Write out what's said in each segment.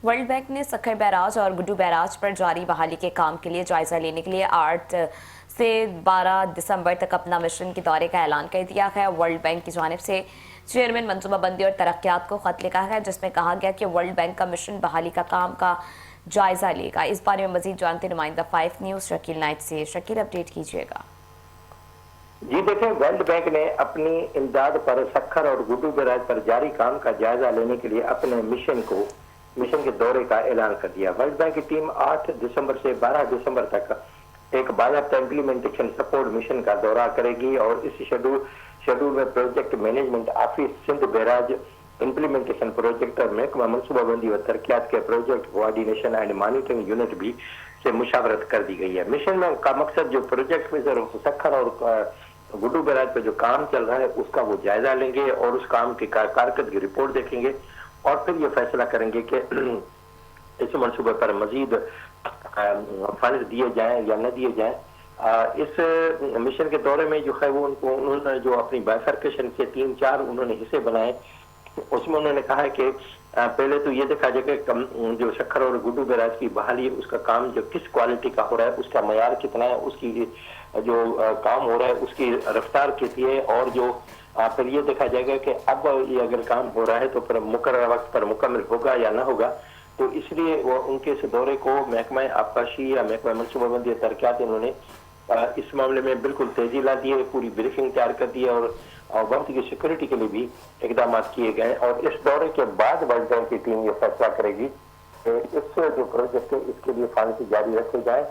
World bank ने Sukkur barrage और Guddu barrage पर जारी बहाली के काम के लिए जायजा लेने के लिए 8 से 12 दिसंबर तक अपना मिशन के दौरे का ऐलान कर दिया है। वर्ल्ड बैंक की जानिब से चेयरमैन मनसूबाबंदी और तरक्यात को खत लिखा है, जिसमें कहा गया कि वर्ल्ड बैंक का मिशन बहाली का काम का जायजा लेगा। इस बारे में मजीद जानते नुमाइंदा 5 न्यूज़ शकील नाइट से। शकील, अपडेट कीजिएगा। जी देखें, वर्ल्ड बैंक ने अपनी इमदाद पर सखर और गुड्डू बैराज पर जारी काम का जायजा लेने के लिए अपने मिशन के दौरे का ऐलान कर दिया। वर्ल्ड बैंक की टीम 8 दिसंबर से 12 दिसंबर तक एक बाज़ाब्ता इम्प्लीमेंटेशन सपोर्ट मिशन का दौरा करेगी और इस शेड्यूल में project management office, Sindh barrage implementation project और महकमा मनसूबाबंदी और तरक्यात के project coordination and monitoring unit भी से मुशावरत कर दी गई है। मिशन में का मकसद जो प्रोजेक्ट में सखर और गुड्डू बैराज पे जो काम चल रहा है उसका वो जायजा लेंगे और उस काम की कारकर्दगी रिपोर्ट देखेंगे और फिर ये फैसला करेंगे कि इस मनसूबे पर मजीद फंड दिए जाएं या न दिए जाएं। इस मिशन के दौरे में जो है वो उन्होंने जो अपनी बाइफर्केशन के 3-4 उन्होंने हिस्से बनाए, उसमें उन्होंने कहा है कि पहले तो ये देखा जाए कि जो सखर और गुड्डू बैराज की बहाली उसका काम जो किस क्वालिटी का हो रहा है, उसका मयार कितना है, उसकी जो काम हो रहा है उसकी रफ्तार कितनी है, और जो फिर ये देखा जाएगा कि अब ये अगर काम हो रहा है तो फिर मुकर्रर वक्त पर मुकम्मल होगा या ना होगा। तो इसलिए वो उनके इस दौरे को महकमा आबकारी या महकमा मनसूबाबंदी तरक्यात इन्होंने इस मामले में बिल्कुल तेजी ला दी है, पूरी ब्रीफिंग तैयार कर दी है और वक्त की सिक्योरिटी के लिए भी इकदाम किए गए। और इस दौरे के बाद वर्ल्ड बैंक की टीम ये फैसला करेगी कि इस जो प्रोजेक्ट है इसके लिए फंड जारी रखे जाए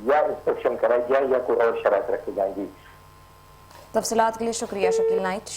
या इंस्पेक्शन कराई जाए या कोई और शरात रखी जाएंगी। तफसीलात के लिए शुक्रिया शकील नाइट।